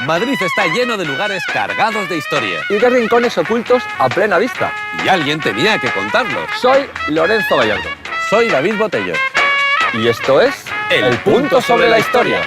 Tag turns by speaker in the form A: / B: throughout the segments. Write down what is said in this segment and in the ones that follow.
A: Madrid está lleno de lugares cargados de historia.
B: Y de rincones ocultos a plena vista.
A: Y alguien tenía que contarlo.
B: Soy Lorenzo Gallardo.
A: Soy David Botello.
B: Y esto es El Punto sobre la Historia.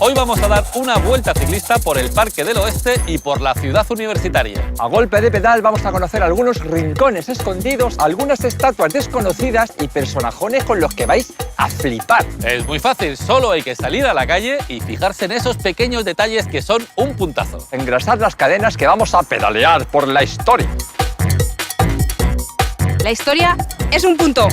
A: Hoy vamos a dar una vuelta ciclista por el Parque del Oeste y por la ciudad universitaria.
B: A golpe de pedal vamos a conocer algunos rincones escondidos, algunas estatuas desconocidas y personajones con los que vais a flipar.
A: Es muy fácil, solo hay que salir a la calle y fijarse en esos pequeños detalles que son un puntazo.
B: Engrasar las cadenas que vamos a pedalear por la historia.
C: La historia es un punto.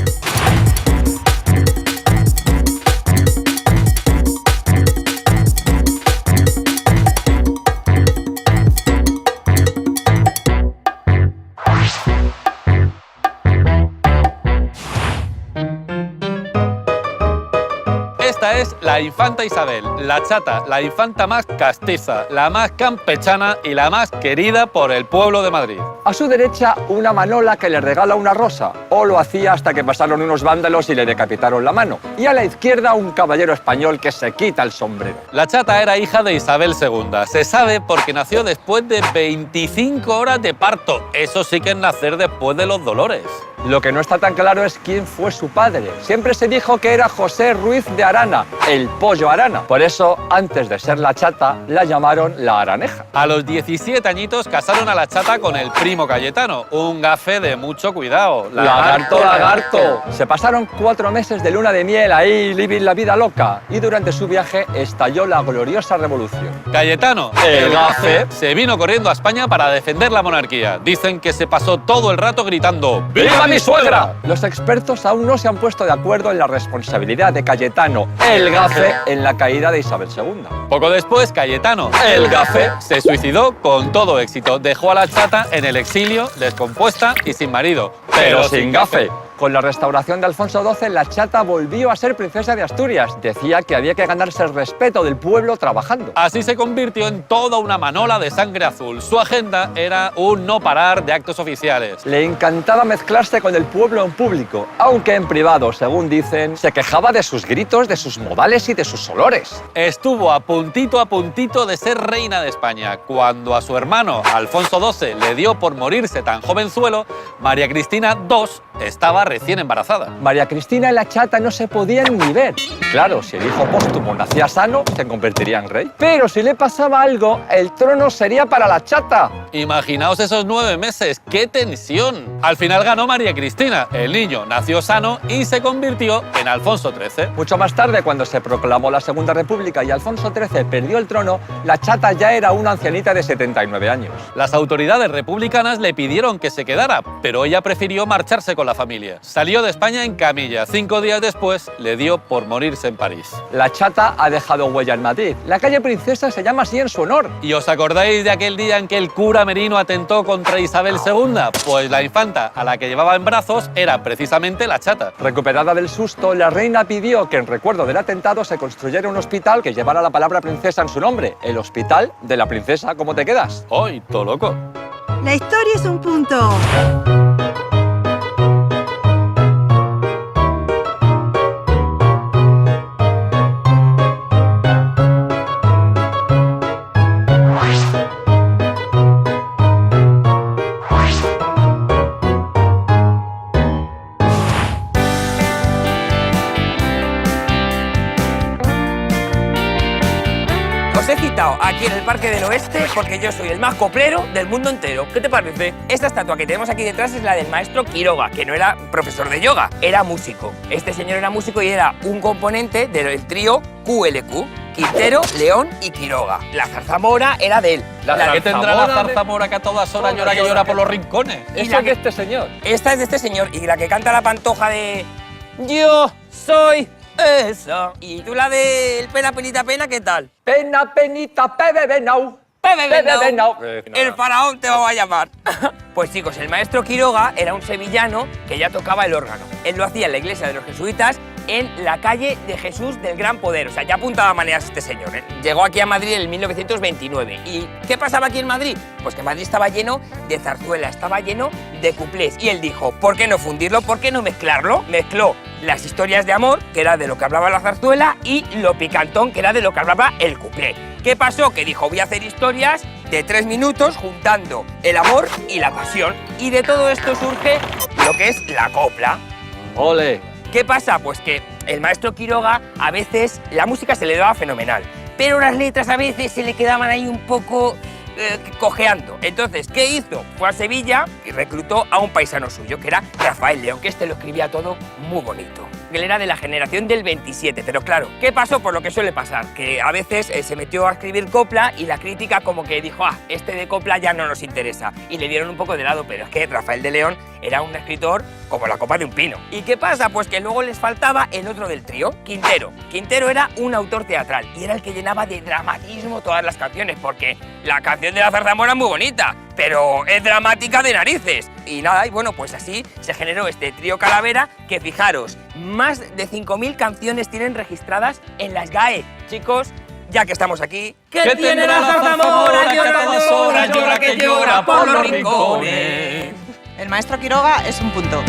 A: Esta es la infanta Isabel, la chata, la infanta más castiza, la más campechana y la más querida por el pueblo de Madrid.
B: A su derecha, una manola que le regala una rosa, o lo hacía hasta que pasaron unos vándalos y le decapitaron la mano. Y a la izquierda, un caballero español que se quita el sombrero.
A: La chata era hija de Isabel II. Se sabe porque nació después de 25 horas de parto. Eso sí que es nacer después de los dolores.
B: Lo que no está tan claro es quién fue su padre. Siempre se dijo que era José Ruiz de Arana, el pollo Arana. Por eso, antes de ser la chata, la llamaron la Araneja.
A: A los 17 añitos casaron a la chata con el primo Cayetano, un gafe de mucho cuidado.
B: ¡Lagarto, lagarto! Se pasaron 4 meses de luna de miel ahí, living la vida loca. Y durante su viaje estalló la gloriosa revolución.
A: Cayetano,
B: el gafe,
A: se vino corriendo a España para defender la monarquía. Dicen que se pasó todo el rato gritando ¡Viva mi suegra!
B: Los expertos aún no se han puesto de acuerdo en la responsabilidad de Cayetano, el gafe, en la caída de Isabel II.
A: Poco después, Cayetano, el gafe, se suicidó con todo éxito. Dejó a la chata en el exilio, descompuesta y sin marido.
B: Pero sin gafe. Con la restauración de Alfonso XII, la chata volvió a ser princesa de Asturias. Decía que había que ganarse el respeto del pueblo trabajando.
A: Así se convirtió en toda una manola de sangre azul. Su agenda era un no parar de actos oficiales.
B: Le encantaba mezclarse con el pueblo en público, aunque en privado, según dicen, se quejaba de sus gritos, de sus modales y de sus olores.
A: Estuvo a puntito de ser reina de España. Cuando a su hermano, Alfonso XII, le dio por morirse tan jovenzuelo, María Cristina II estaba recién embarazada.
B: María Cristina y la chata no se podían ni ver. Claro, si el hijo póstumo nacía sano, se convertiría en rey. Pero si le pasaba algo, el trono sería para la chata.
A: Imaginaos esos 9 meses, ¡qué tensión! Al final ganó María Cristina. El niño nació sano y se convirtió en Alfonso XIII.
B: Mucho más tarde, cuando se proclamó la Segunda República y Alfonso XIII perdió el trono, la chata ya era una ancianita de 79 años.
A: Las autoridades republicanas le pidieron que se quedara, pero ella prefirió marcharse con la familia. Salió de España en camilla. 5 días después le dio por morirse en París.
B: La chata ha dejado huella en Madrid. La calle Princesa se llama así en su honor.
A: ¿Y os acordáis de aquel día en que el cura Merino atentó contra Isabel II? Pues la infanta a la que llevaba en brazos era precisamente la chata.
B: Recuperada del susto, la reina pidió que en recuerdo del atentado se construyera un hospital que llevara la palabra princesa en su nombre. El Hospital de la Princesa. ¿Cómo te quedas?
A: ¡Ay, todo loco!
C: La historia es un punto.
D: Os he citado estado aquí en el Parque del Oeste porque yo soy el más coplero del mundo entero. ¿Qué te parece? Esta estatua que tenemos aquí detrás es la del maestro Quiroga, que no era profesor de yoga, era músico. Este señor era músico y era un componente del trío QLQ. Quintero, León y Quiroga. La zarzamora era de él.
A: ¿Qué tendrá la zarzamora que a todas horas llora, que llora por los rincones?
D: Y
B: Esa es de este señor.
D: Esta es de este señor y la que canta la pantoja de yo soy esa. Y tú la de el pena, penita, pena, ¿qué tal?
B: Pena, penita, pebebenau.
D: Pebebenau. El faraón te va a llamar. Pues chicos, el maestro Quiroga era un sevillano que ya tocaba el órgano. Él lo hacía en la iglesia de los jesuitas en la calle de Jesús del Gran Poder. O sea, ya apuntaba maneras este señor, ¿eh? Llegó aquí a Madrid en 1929. ¿Y qué pasaba aquí en Madrid? Pues que Madrid estaba lleno de zarzuela, estaba lleno de cuplés. Y él dijo, ¿por qué no fundirlo? ¿Por qué no mezclarlo? Mezcló las historias de amor, que era de lo que hablaba la zarzuela, y lo picantón, que era de lo que hablaba el cuplé. ¿Qué pasó? Que dijo, voy a hacer historias de 3 minutos juntando el amor y la pasión. Y de todo esto surge lo que es la copla.
B: Ole.
D: ¿Qué pasa? Pues que el maestro Quiroga a veces la música se le daba fenomenal, pero las letras a veces se le quedaban ahí un poco cojeando. Entonces, ¿qué hizo? Fue a Sevilla y reclutó a un paisano suyo, que era Rafael León, que este lo escribía todo muy bonito. Él era de la generación del 27, pero claro, ¿qué pasó? Por lo que suele pasar, que a veces se metió a escribir copla y la crítica como que dijo, este de copla ya no nos interesa, y le dieron un poco de lado, pero es que Rafael de León era un escritor como la copa de un pino. ¿Y qué pasa? Pues que luego les faltaba el otro del trío, Quintero. Quintero era un autor teatral y era el que llenaba de dramatismo todas las canciones, porque la canción de la zarzamora es muy bonita, pero es dramática de narices. Y nada, y bueno, pues así se generó este trío Calavera, que fijaros, más de 5.000 canciones tienen registradas en las GAE. Chicos, ya que estamos aquí, ¿qué tiene la zarzamora? Llora que llora por los rincones.
C: El maestro Quiroga es un punto.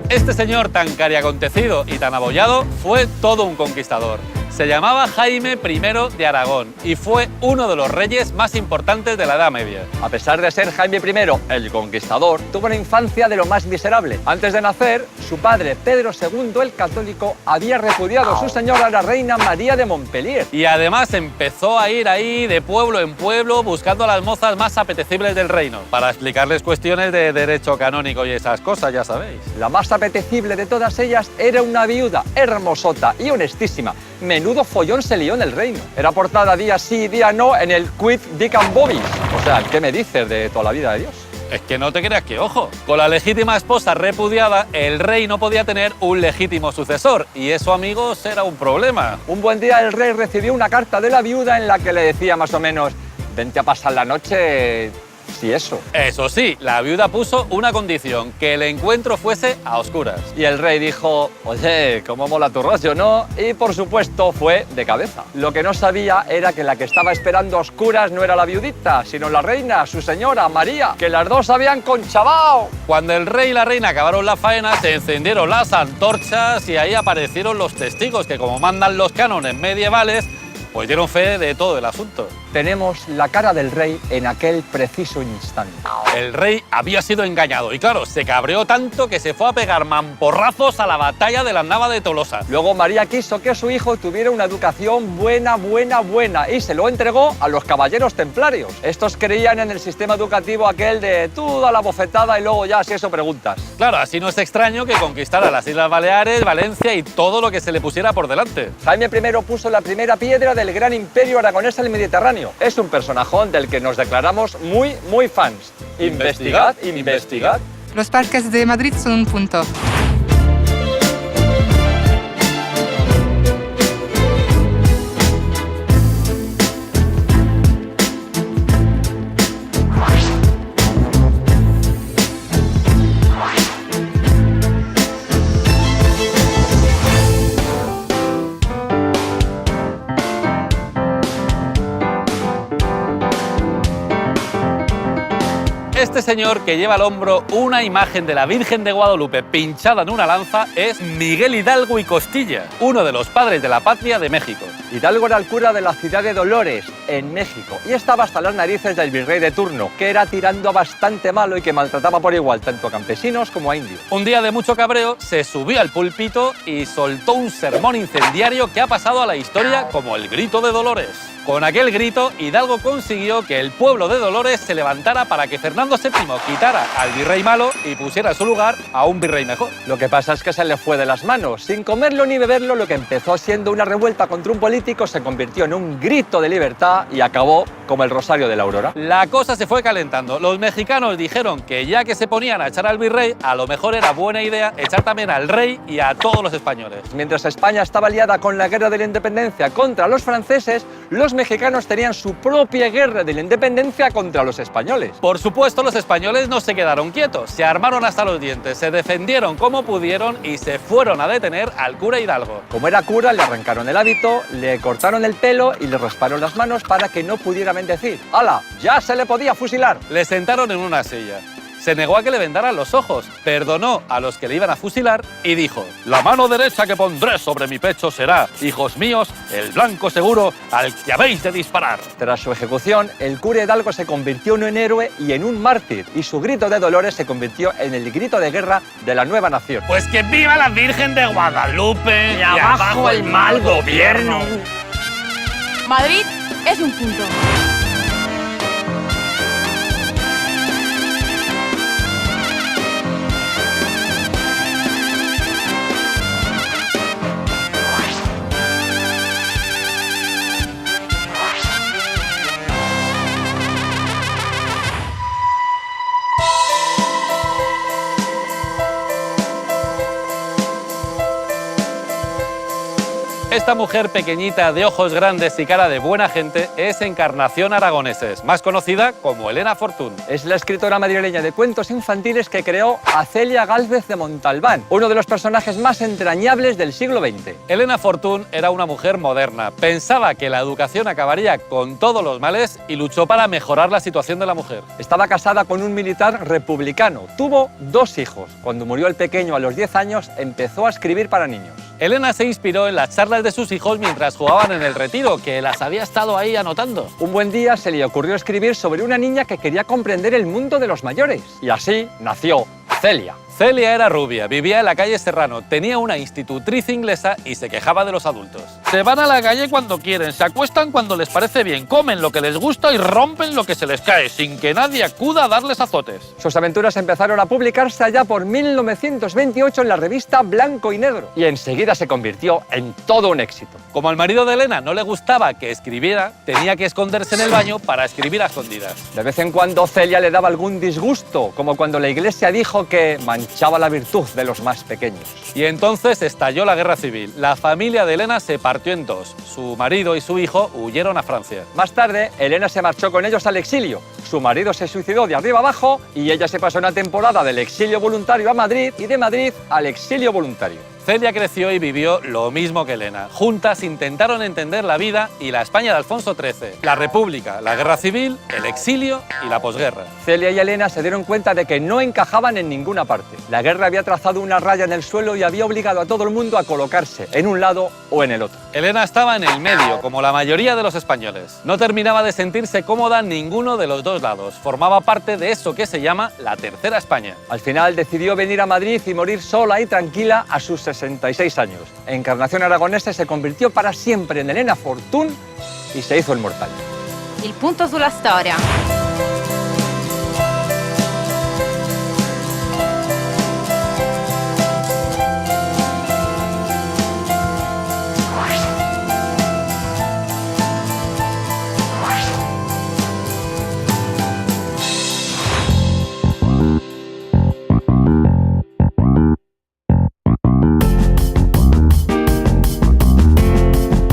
A: Este señor tan cariacontecido y tan abollado fue todo un conquistador. Se llamaba Jaime I de Aragón y fue uno de los reyes más importantes de la Edad Media.
B: A pesar de ser Jaime I el conquistador, tuvo una infancia de lo más miserable. Antes de nacer, su padre, Pedro II el Católico, había repudiado a su señora, la reina María de Montpellier.
A: Y además empezó a ir ahí de pueblo en pueblo buscando a las mozas más apetecibles del reino, para explicarles cuestiones de derecho canónico y esas cosas, ya sabéis.
B: La más apetecible de todas ellas era una viuda hermosota y honestísima. Menudo follón se lió en el reino. Era portada día sí, día no en el Quid Dick and Bobby. O sea, ¿qué me dices de toda la vida de Dios?
A: Es que no te creas que, ojo, con la legítima esposa repudiada, el rey no podía tener un legítimo sucesor. Y eso, amigos, era un problema.
B: Un buen día el rey recibió una carta de la viuda en la que le decía más o menos, vente a pasar la noche... Sí, eso.
A: Eso sí, la viuda puso una condición, que el encuentro fuese a oscuras.
B: Y el rey dijo, oye, cómo mola tu rollo, ¿no? Y por supuesto fue de cabeza. Lo que no sabía era que la que estaba esperando a oscuras no era la viudita, sino la reina, su señora, María, que las dos habían conchabao.
A: Cuando el rey y la reina acabaron la faena, se encendieron las antorchas y ahí aparecieron los testigos que, como mandan los cánones medievales, pues dieron fe de todo el asunto.
B: Tenemos la cara del rey en aquel preciso instante.
A: El rey había sido engañado y claro, se cabreó tanto que se fue a pegar mamporrazos a la batalla de la Nava de Tolosa.
B: Luego María quiso que su hijo tuviera una educación buena y se lo entregó a los caballeros templarios. Estos creían en el sistema educativo aquel de tú da la bofetada y luego ya si eso preguntas.
A: Claro, así no es extraño que conquistara las Islas Baleares, Valencia y todo lo que se le pusiera por delante.
B: Jaime I puso la primera piedra del gran imperio aragonés del Mediterráneo. Es un personajón del que nos declaramos muy fans. Investigad.
C: Los parques de Madrid son un punto.
A: señor que lleva al hombro una imagen de la Virgen de Guadalupe pinchada en una lanza es Miguel Hidalgo y Costilla, uno de los padres de la patria de México.
B: Hidalgo era el cura de la ciudad de Dolores, en México, y estaba hasta las narices del virrey de turno, que era tirando bastante malo y que maltrataba por igual tanto a campesinos como a indios.
A: Un día de mucho cabreo se subió al púlpito y soltó un sermón incendiario que ha pasado a la historia como el grito de Dolores. Con aquel grito, Hidalgo consiguió que el pueblo de Dolores se levantara para que Fernando VII quitara al virrey malo y pusiera en su lugar a un virrey mejor.
B: Lo que pasa es que se le fue de las manos. Sin comerlo ni beberlo, lo que empezó siendo una revuelta contra un político se convirtió en un grito de libertad y acabó como el Rosario de la Aurora.
A: La cosa se fue calentando. Los mexicanos dijeron que ya que se ponían a echar al virrey, a lo mejor era buena idea echar también al rey y a todos los españoles.
B: Mientras España estaba liada con la guerra de la independencia contra los franceses, los mexicanos tenían su propia guerra de la independencia contra los españoles.
A: Por supuesto, los españoles no se quedaron quietos, se armaron hasta los dientes, se defendieron como pudieron y se fueron a detener al cura Hidalgo.
B: Como era cura, le arrancaron el hábito, le cortaron el pelo y le rasparon las manos para que no pudiera bendecir. ¡Hala! ¡Ya se le podía fusilar!
A: Le sentaron en una silla. Se negó a que le vendaran los ojos, perdonó a los que le iban a fusilar y dijo: la mano derecha que pondré sobre mi pecho será, hijos míos, el blanco seguro al que habéis de disparar.
B: Tras su ejecución, el cura Hidalgo se convirtió en un héroe y en un mártir, y su grito de Dolores se convirtió en el grito de guerra de la nueva nación.
A: Pues que viva la Virgen de Guadalupe
D: Y abajo el mal gobierno.
E: Madrid es un punto.
A: Esta mujer pequeñita de ojos grandes y cara de buena gente es Encarnación Aragoneses, más conocida como Elena Fortún.
B: Es la escritora madrileña de cuentos infantiles que creó a Celia Gálvez de Montalbán, uno de los personajes más entrañables del siglo XX.
A: Elena Fortún era una mujer moderna, pensaba que la educación acabaría con todos los males y luchó para mejorar la situación de la mujer.
B: Estaba casada con un militar republicano, tuvo 2 hijos. Cuando murió el pequeño a los 10 años, empezó a escribir para niños.
A: Elena se inspiró en las charlas de sus hijos mientras jugaban en el retiro, que las había estado ahí anotando.
B: Un buen día se le ocurrió escribir sobre una niña que quería comprender el mundo de los mayores. Y así nació Celia.
A: Celia era rubia, vivía en la calle Serrano, tenía una institutriz inglesa y se quejaba de los adultos. Se van a la calle cuando quieren, se acuestan cuando les parece bien, comen lo que les gusta y rompen lo que se les cae, sin que nadie acuda a darles azotes.
B: Sus aventuras empezaron a publicarse allá por 1928 en la revista Blanco y Negro y enseguida se convirtió en todo un éxito.
A: Como al marido de Elena no le gustaba que escribiera, tenía que esconderse en el baño para escribir a escondidas.
B: De vez en cuando Celia le daba algún disgusto, como cuando la iglesia dijo que manchaba la virtud de los más pequeños.
A: Y entonces estalló la guerra civil. La familia de Elena se partió en 2. Su marido y su hijo huyeron a Francia.
B: Más tarde, Elena se marchó con ellos al exilio. Su marido se suicidó de arriba abajo y ella se pasó una temporada del exilio voluntario a Madrid y de Madrid al exilio voluntario.
A: Celia creció y vivió lo mismo que Elena. Juntas intentaron entender la vida y la España de Alfonso XIII, la República, la Guerra Civil, el exilio y la posguerra.
B: Celia y Elena se dieron cuenta de que no encajaban en ninguna parte. La guerra había trazado una raya en el suelo y había obligado a todo el mundo a colocarse en un lado o en el otro.
A: Elena estaba en el medio, como la mayoría de los españoles. No terminaba de sentirse cómoda en ninguno de los dos lados. Formaba parte de eso que se llama la Tercera España.
B: Al final decidió venir a Madrid y morir sola y tranquila a sus 66 años. Encarnación Aragonese se convirtió para siempre en Elena Fortún y se hizo inmortal.
E: Il punto sulla storia.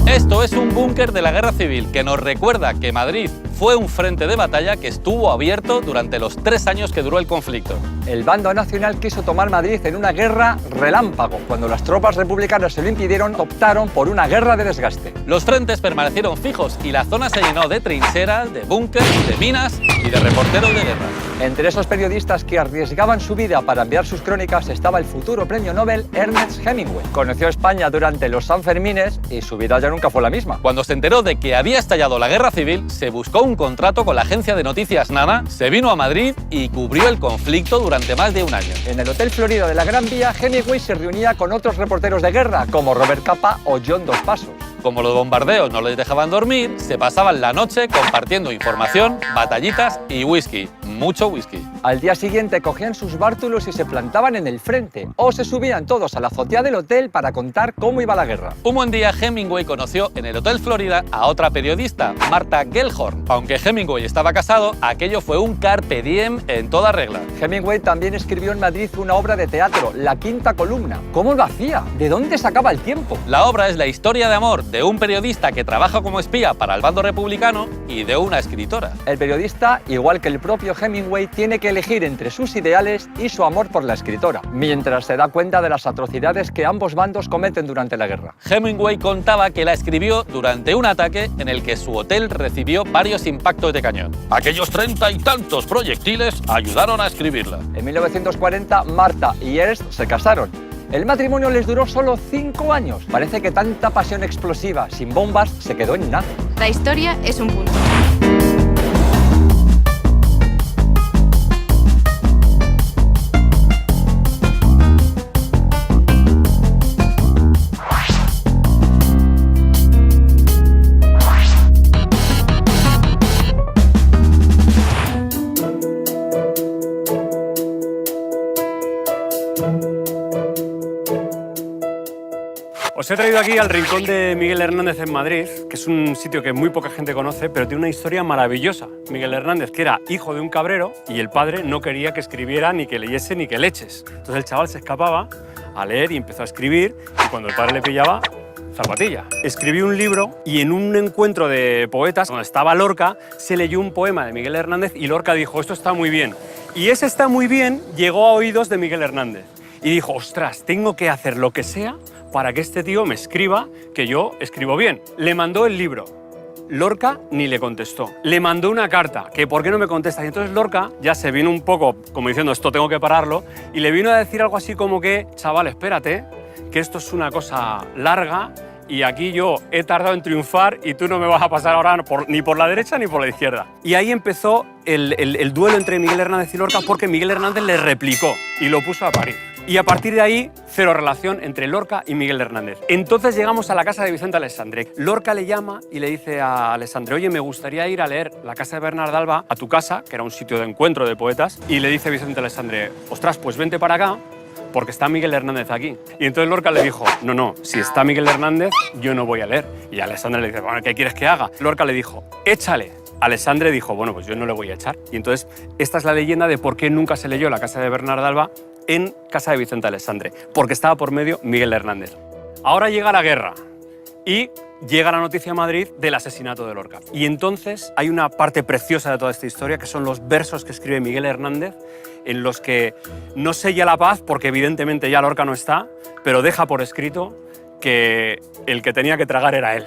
A: Esto es un búnker de la Guerra Civil que nos recuerda que Madrid fue un frente de batalla que estuvo abierto durante los 3 años que duró el conflicto.
B: El bando nacional quiso tomar Madrid en una guerra relámpago. Cuando las tropas republicanas se lo impidieron, optaron por una guerra de desgaste.
A: Los frentes permanecieron fijos y la zona se llenó de trincheras, de búnkers, de minas y de reporteros de guerra.
B: Entre esos periodistas que arriesgaban su vida para enviar sus crónicas estaba el futuro premio Nobel Ernest Hemingway. Conoció España durante los Sanfermines y su vida ya nunca fue la misma.
A: Cuando se enteró de que había estallado la guerra civil, se buscó un contrato con la agencia de noticias Nana, se vino a Madrid y cubrió el conflicto durante más de un año.
B: En el Hotel Florida de la Gran Vía, Hemingway se reunía con otros reporteros de guerra, como Robert Capa o John Dos Passos.
A: Como los bombardeos no les dejaban dormir, se pasaban la noche compartiendo información, batallitas y whisky. Mucho whisky.
B: Al día siguiente cogían sus bártulos y se plantaban en el frente, o se subían todos a la azotea del hotel para contar cómo iba la guerra.
A: Un buen día Hemingway conoció en el Hotel Florida a otra periodista, Martha Gellhorn. Aunque Hemingway estaba casado, aquello fue un carpe diem en toda regla.
B: Hemingway también escribió en Madrid una obra de teatro, La Quinta Columna. ¿Cómo lo hacía? ¿De dónde sacaba el tiempo?
A: La obra es la historia de amor de un periodista que trabaja como espía para el bando republicano y de una escritora.
B: El periodista, igual que el propio Hemingway, tiene que elegir entre sus ideales y su amor por la escritora, mientras se da cuenta de las atrocidades que ambos bandos cometen durante la guerra.
A: Hemingway contaba que la escribió durante un ataque en el que su hotel recibió varios impactos de cañón. Aquellos 30 y tantos proyectiles ayudaron a escribirla.
B: En 1940, Martha y Ernst se casaron. El matrimonio les duró solo 5 años. Parece que tanta pasión explosiva sin bombas se quedó en nada.
E: La historia es un punto.
F: Os he traído aquí al rincón de Miguel Hernández en Madrid, que es un sitio que muy poca gente conoce, pero tiene una historia maravillosa. Miguel Hernández, que era hijo de un cabrero, y el padre no quería que escribiera, ni que leyese, ni que leches. Entonces el chaval se escapaba a leer y empezó a escribir, y cuando el padre le pillaba, zapatilla. Escribió un libro y en un encuentro de poetas, donde estaba Lorca, se leyó un poema de Miguel Hernández y Lorca dijo, esto está muy bien. Y ese está muy bien llegó a oídos de Miguel Hernández. Y dijo, ostras, tengo que hacer lo que sea para que este tío me escriba, que yo escribo bien. Le mandó el libro. Lorca ni le contestó. Le mandó una carta, que ¿por qué no me contesta? Y entonces Lorca ya se vino un poco como diciendo, esto tengo que pararlo, y le vino a decir algo así como que, chaval, espérate, que esto es una cosa larga y aquí yo he tardado en triunfar y tú no me vas a pasar ahora ni por la derecha ni por la izquierda. Y ahí empezó el duelo entre Miguel Hernández y Lorca porque Miguel Hernández le replicó y lo puso a parir. Y a partir de ahí, cero relación entre Lorca y Miguel Hernández. Entonces llegamos a la casa de Vicente Aleixandre. Lorca le llama y le dice a Aleixandre, oye, me gustaría ir a leer la casa de Bernard Alba a tu casa, que era un sitio de encuentro de poetas, y le dice Vicente Aleixandre, ostras, pues vente para acá, porque está Miguel Hernández aquí. Y entonces Lorca le dijo, no, si está Miguel Hernández, yo no voy a leer. Y Aleixandre le dice, bueno, ¿qué quieres que haga? Lorca le dijo, échale. Aleixandre dijo, bueno, pues yo no le voy a echar. Y entonces, esta es la leyenda de por qué nunca se leyó la casa de Bernard Alba en casa de Vicente Aleixandre, porque estaba por medio Miguel Hernández. Ahora llega la guerra y llega la noticia a Madrid del asesinato de Lorca. Y entonces hay una parte preciosa de toda esta historia, que son los versos que escribe Miguel Hernández, en los que no sella la paz, porque evidentemente ya Lorca no está, pero deja por escrito que el que tenía que tragar era él.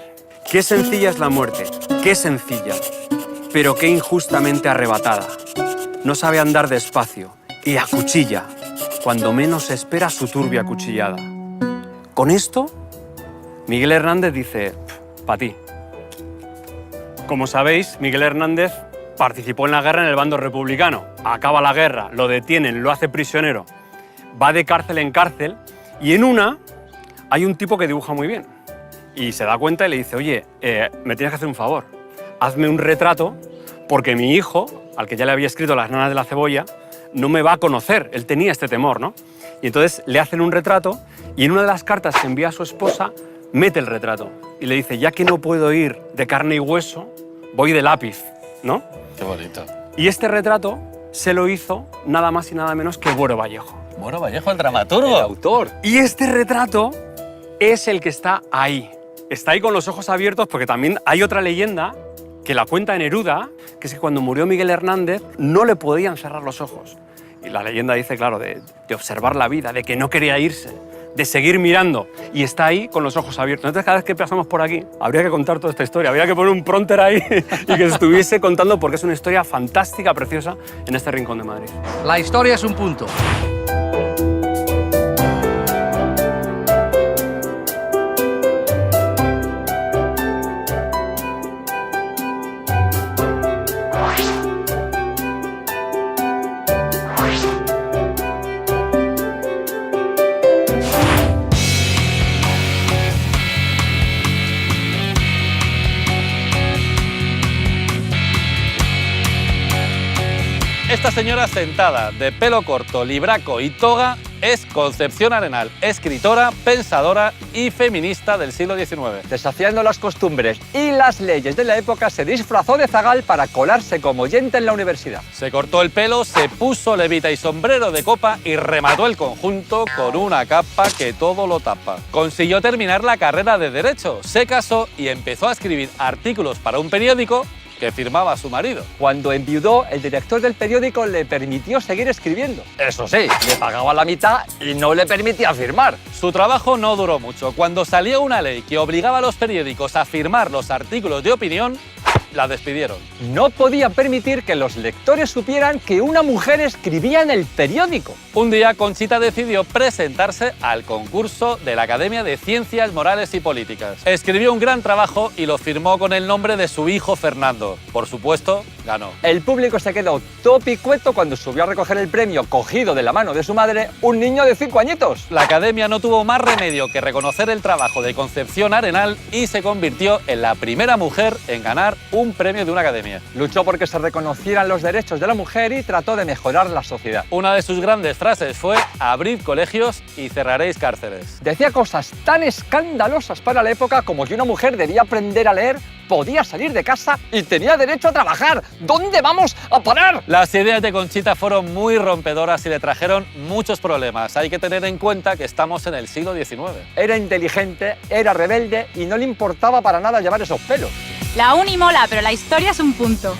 F: Qué sencilla es la muerte, qué sencilla, pero qué injustamente arrebatada. No sabe andar despacio y acuchilla cuando menos se espera su turbia cuchillada. Con esto, Miguel Hernández dice, pa' ti. Como sabéis, Miguel Hernández participó en la guerra en el bando republicano. Acaba la guerra, lo detienen, lo hace prisionero, va de cárcel en cárcel y en una hay un tipo que dibuja muy bien. Y se da cuenta y le dice, oye, me tienes que hacer un favor, hazme un retrato porque mi hijo, al que ya le había escrito Las nanas de la cebolla, no me va a conocer, él tenía este temor, ¿no? Y entonces le hacen un retrato y en una de las cartas que envía a su esposa mete el retrato y le dice, ya que no puedo ir de carne y hueso, voy de lápiz, ¿no?
A: Qué bonito.
F: Y este retrato se lo hizo nada más y nada menos que Buero Vallejo.
A: Buero Vallejo, el dramaturgo.
B: El autor.
F: Y este retrato es el que está ahí. Está ahí con los ojos abiertos porque también hay otra leyenda que la cuenta Neruda, que es que cuando murió Miguel Hernández no le podían cerrar los ojos. Y la leyenda dice, claro, de observar la vida, de que no quería irse, de seguir mirando, y está ahí con los ojos abiertos. Entonces, cada vez que pasamos por aquí, habría que contar toda esta historia, habría que poner un prompter ahí y que se estuviese contando, porque es una historia fantástica, preciosa, en este rincón de Madrid.
G: La historia es un punto.
A: Esta señora sentada, de pelo corto, libraco y toga, es Concepción Arenal, escritora, pensadora y feminista del siglo XIX.
B: Desafiando las costumbres y las leyes de la época, se disfrazó de zagal para colarse como oyente en la universidad.
A: Se cortó el pelo, se puso levita y sombrero de copa y remató el conjunto con una capa que todo lo tapa. Consiguió terminar la carrera de Derecho, se casó y empezó a escribir artículos para un periódico que firmaba su marido.
B: Cuando enviudó, el director del periódico le permitió seguir escribiendo. Eso sí, le pagaba la mitad y no le permitía firmar.
A: Su trabajo no duró mucho. Cuando salió una ley que obligaba a los periódicos a firmar los artículos de opinión, la despidieron.
B: No podía permitir que los lectores supieran que una mujer escribía en el periódico.
A: Un día, Conchita decidió presentarse al concurso de la Academia de Ciencias Morales y Políticas. Escribió un gran trabajo y lo firmó con el nombre de su hijo Fernando. Por supuesto, ganó.
B: El público se quedó topicueto cuando subió a recoger el premio, cogido de la mano de su madre, un niño de 5 añitos.
A: La Academia no tuvo más remedio que reconocer el trabajo de Concepción Arenal y se convirtió en la primera mujer en ganar un premio de una academia.
B: Luchó porque se reconocieran los derechos de la mujer y trató de mejorar la sociedad.
A: Una de sus grandes frases fue: abrid colegios y cerraréis cárceles.
B: Decía cosas tan escandalosas para la época como que una mujer debía aprender a leer, podía salir de casa y tenía derecho a trabajar. ¿Dónde vamos a parar?
A: Las ideas de Conchita fueron muy rompedoras y le trajeron muchos problemas. Hay que tener en cuenta que estamos en el siglo XIX.
B: Era inteligente, era rebelde y no le importaba para nada llevar esos pelos.
E: La uni mola, pero la historia es un punto.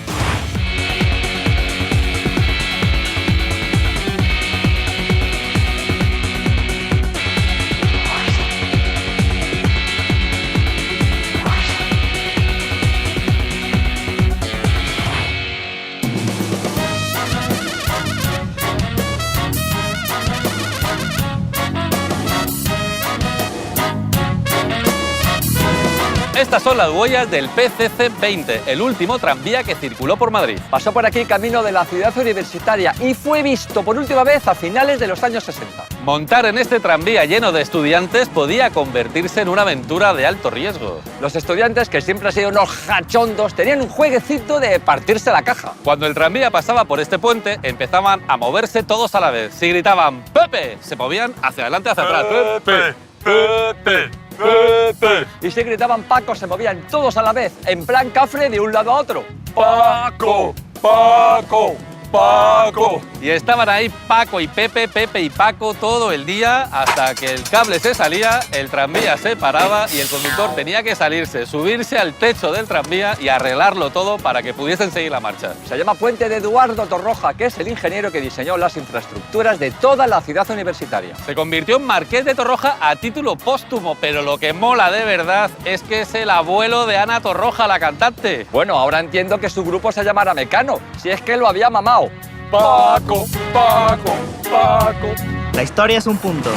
A: Estas son las huellas del PCC-20, el último tranvía que circuló por Madrid.
B: Pasó por aquí camino de la ciudad universitaria y fue visto por última vez a finales de los años 60.
A: Montar en este tranvía lleno de estudiantes podía convertirse en una aventura de alto riesgo.
B: Los estudiantes, que siempre han sido unos jachondos, tenían un jueguecito de partirse la caja.
A: Cuando el tranvía pasaba por este puente, empezaban a moverse todos a la vez. Si gritaban ¡Pepe!, se movían hacia adelante, hacia atrás. ¡Pepe! ¡Pepe! ¡Pepe!
B: Y si gritaban Paco, se movían todos a la vez, en plan cafre de un lado a otro.
A: ¡Paco! ¡Paco! ¡Paco! Y estaban ahí Paco y Pepe, Pepe y Paco todo el día hasta que el cable se salía, el tranvía se paraba y el conductor tenía que salirse, subirse al techo del tranvía y arreglarlo todo para que pudiesen seguir la marcha.
B: Se llama Puente de Eduardo Torroja, que es el ingeniero que diseñó las infraestructuras de toda la ciudad universitaria.
A: Se convirtió en Marqués de Torroja a título póstumo, pero lo que mola de verdad es que es el abuelo de Ana Torroja, la cantante.
B: Bueno, ahora entiendo que su grupo se llamara Mecano, si es que lo había mamado.
A: Paco, Paco, Paco.
H: La historia es un punto.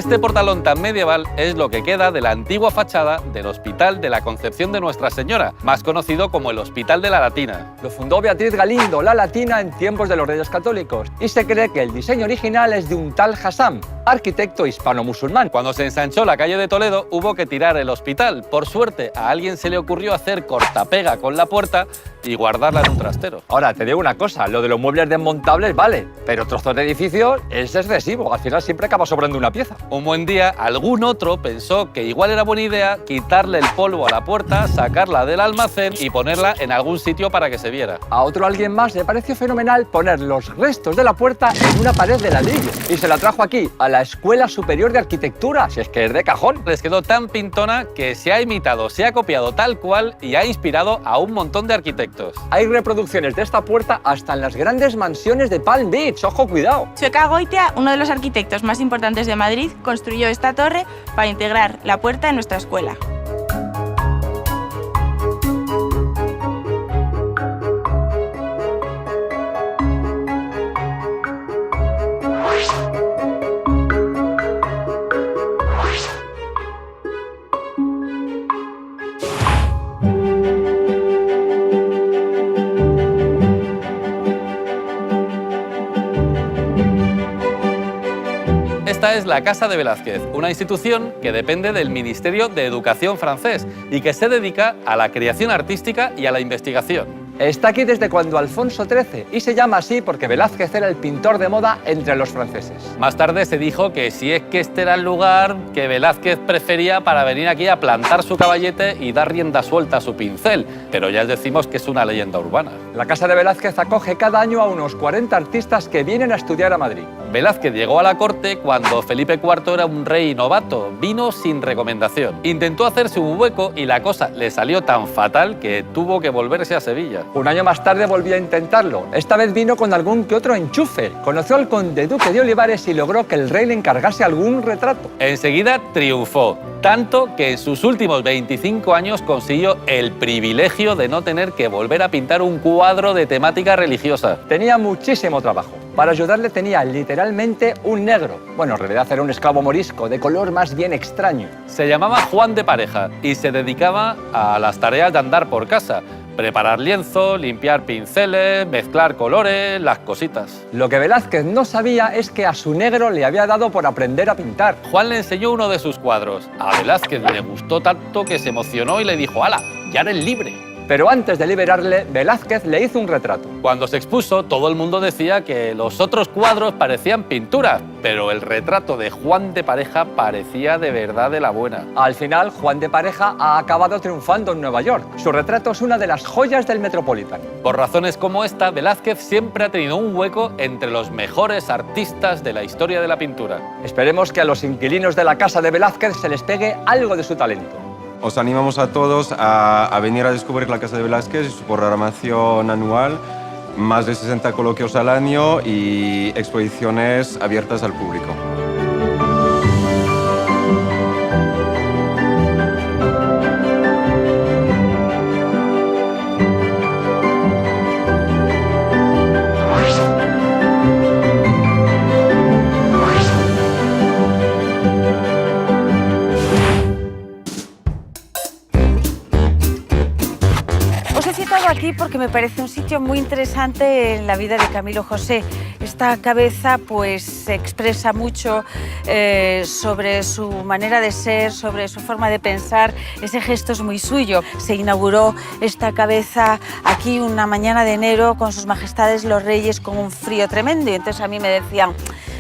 A: Este portalón tan medieval es lo que queda de la antigua fachada del Hospital de la Concepción de Nuestra Señora, más conocido como el Hospital de la Latina.
B: Lo fundó Beatriz Galindo, la Latina, en tiempos de los Reyes Católicos, y se cree que el diseño original es de un tal Hassam, arquitecto hispano-musulmán.
A: Cuando se ensanchó la calle de Toledo, hubo que tirar el hospital. Por suerte, a alguien se le ocurrió hacer cortapega con la puerta y guardarla en un trastero.
B: Ahora, te digo una cosa, lo de los muebles desmontables vale, pero trozos de edificios es excesivo, al final siempre acaba sobrando una pieza.
A: Un buen día, algún otro pensó que igual era buena idea quitarle el polvo a la puerta, sacarla del almacén y ponerla en algún sitio para que se viera.
B: A otro alguien más le pareció fenomenal poner los restos de la puerta en una pared de ladrillo y se la trajo aquí, a la Escuela Superior de Arquitectura, si es que es de cajón.
A: Les quedó tan pintona que se ha imitado, se ha copiado tal cual y ha inspirado a un montón de arquitectos.
B: Hay reproducciones de esta puerta hasta en las grandes mansiones de Palm Beach, ojo, cuidado.
C: Txoka Goitia, uno de los arquitectos más importantes de Madrid, construyó esta torre para integrar la puerta en nuestra escuela.
A: Esta es la Casa de Velázquez, una institución que depende del Ministerio de Educación francés y que se dedica a la creación artística y a la investigación.
B: Está aquí desde cuando Alfonso XIII y se llama así porque Velázquez era el pintor de moda entre los franceses.
A: Más tarde se dijo que si es que este era el lugar que Velázquez prefería para venir aquí a plantar su caballete y dar rienda suelta a su pincel, pero ya les decimos que es una leyenda urbana.
B: La Casa de Velázquez acoge cada año a unos 40 artistas que vienen a estudiar a Madrid.
A: Velázquez llegó a la corte cuando Felipe IV era un rey novato, vino sin recomendación. Intentó hacerse un hueco y la cosa le salió tan fatal que tuvo que volverse a Sevilla.
B: Un año más tarde volvió a intentarlo. Esta vez vino con algún que otro enchufe. Conoció al conde duque de Olivares y logró que el rey le encargase algún retrato.
A: Enseguida triunfó, tanto que en sus últimos 25 años consiguió el privilegio de no tener que volver a pintar un cuadro de temática religiosa.
B: Tenía muchísimo trabajo. Para ayudarle tenía literalmente un negro. Bueno, en realidad era un esclavo morisco, de color más bien extraño.
A: Se llamaba Juan de Pareja y se dedicaba a las tareas de andar por casa. Preparar lienzo, limpiar pinceles, mezclar colores, las cositas.
B: Lo que Velázquez no sabía es que a su negro le había dado por aprender a pintar.
A: Juan le enseñó uno de sus cuadros. A Velázquez le gustó tanto que se emocionó y le dijo: ¡hala, ya eres libre!
B: Pero antes de liberarle, Velázquez le hizo un retrato.
A: Cuando se expuso, todo el mundo decía que los otros cuadros parecían pinturas, pero el retrato de Juan de Pareja parecía de verdad de la buena.
B: Al final, Juan de Pareja ha acabado triunfando en Nueva York. Su retrato es una de las joyas del Metropolitan.
A: Por razones como esta, Velázquez siempre ha tenido un hueco entre los mejores artistas de la historia de la pintura.
B: Esperemos que a los inquilinos de la casa de Velázquez se les pegue algo de su talento.
G: Os animamos a todos a venir a descubrir la Casa de Velázquez y su programación anual, más de 60 coloquios al año y exposiciones abiertas al público.
H: Aquí porque me parece un sitio muy interesante en la vida de Camilo José. Esta cabeza pues expresa mucho sobre su manera de ser, sobre su forma de pensar. Ese gesto es muy suyo. Se inauguró esta cabeza aquí una mañana de enero con sus majestades los reyes con un frío tremendo y entonces a mí me decían: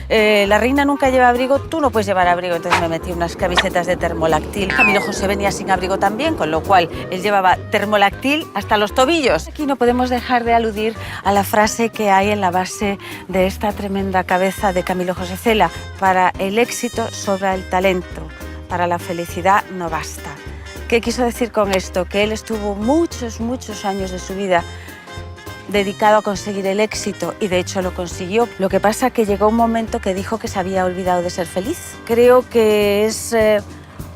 H: la reina nunca lleva abrigo, tú no puedes llevar abrigo. Entonces me metí unas camisetas de termolactil. Camilo José venía sin abrigo también, con lo cual él llevaba termolactil hasta los tobillos. Aquí no podemos dejar de aludir a la frase que hay en la base de esta tremenda cabeza de Camilo José Cela: para el éxito sobra el talento, para la felicidad no basta. ¿Qué quiso decir con esto? Que él estuvo muchos años de su vida dedicado a conseguir el éxito y de hecho lo consiguió. Lo que pasa es que llegó un momento que dijo que se había olvidado de ser feliz. Creo que es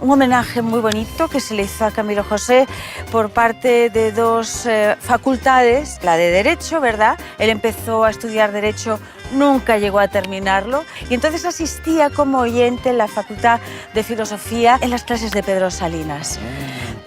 H: un homenaje muy bonito que se le hizo a Camilo José por parte de dos facultades, la de Derecho, ¿verdad? Él empezó a estudiar Derecho nunca llegó a terminarlo y entonces asistía como oyente en la Facultad de Filosofía en las clases de Pedro Salinas.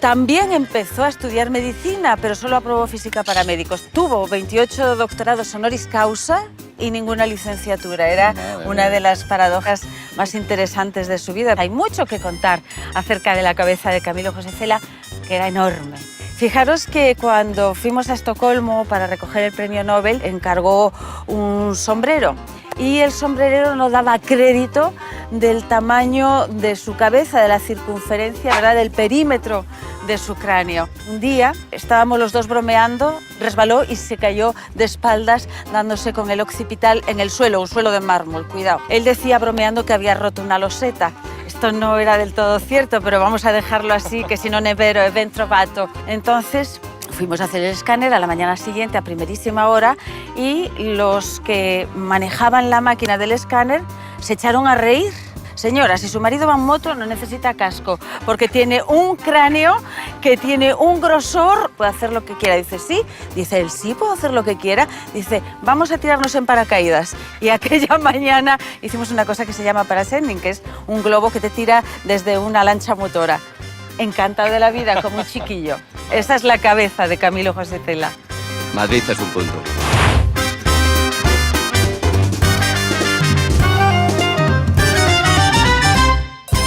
H: También empezó a estudiar medicina, pero solo aprobó física para médicos. Tuvo 28 doctorados honoris causa y ninguna licenciatura. Era una de las paradojas más interesantes de su vida. Hay mucho que contar acerca de la cabeza de Camilo José Cela, que era enorme. Fijaros que cuando fuimos a Estocolmo para recoger el premio Nobel, encargó un sombrero y el sombrerero no daba crédito del tamaño de su cabeza, de la circunferencia, ¿verdad?, del perímetro de su cráneo. Un día estábamos los dos bromeando, resbaló y se cayó de espaldas dándose con el occipital en el suelo, un suelo de mármol, cuidado. Él decía bromeando que había roto una loseta. Esto no era del todo cierto, pero vamos a dejarlo así, que si no ne vero, è ben trovato. Entonces fuimos a hacer el escáner a la mañana siguiente a primerísima hora y los que manejaban la máquina del escáner se echaron a reír. Señora, si su marido va en moto no necesita casco porque tiene un cráneo que tiene un grosor, puede hacer lo que quiera. Dice, sí. Dice él, sí, puedo hacer lo que quiera. Dice, vamos a tirarnos en paracaídas. Y aquella mañana hicimos una cosa que se llama parasending, que es un globo que te tira desde una lancha motora. Encantado de la vida, como un chiquillo. Esa es la cabeza de Camilo José Cela.
I: Madrid es un punto.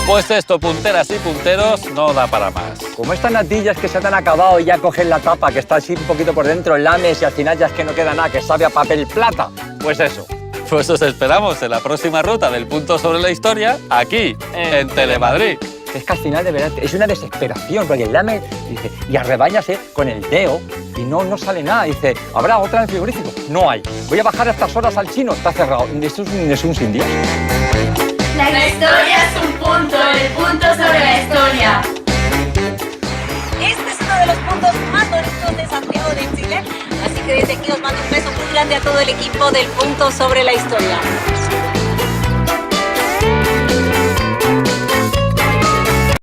A: Pues esto, punteras y punteros, no da para más.
B: Como estas natillas que se te han acabado y ya cogen la tapa, que está así un poquito por dentro, lames y al final ya es que no queda nada, que sabe a papel plata. Pues eso.
A: Pues os esperamos en la próxima ruta del Punto sobre la Historia, aquí, en Telemadrid.
B: Es que al final, de verdad, es una desesperación, porque el lame dice, y arrebáñase con el dedo y no sale nada. Dice, ¿habrá otra en el frigorífico? No hay. Voy a bajar a estas horas al chino, está cerrado. Esto es un sin Dios.
E: La historia es un punto, el punto sobre la historia.
J: Este es uno de los puntos más bonitos de Santiago de Chile. Así que desde aquí os mando un beso muy grande a todo el equipo del Punto sobre la Historia.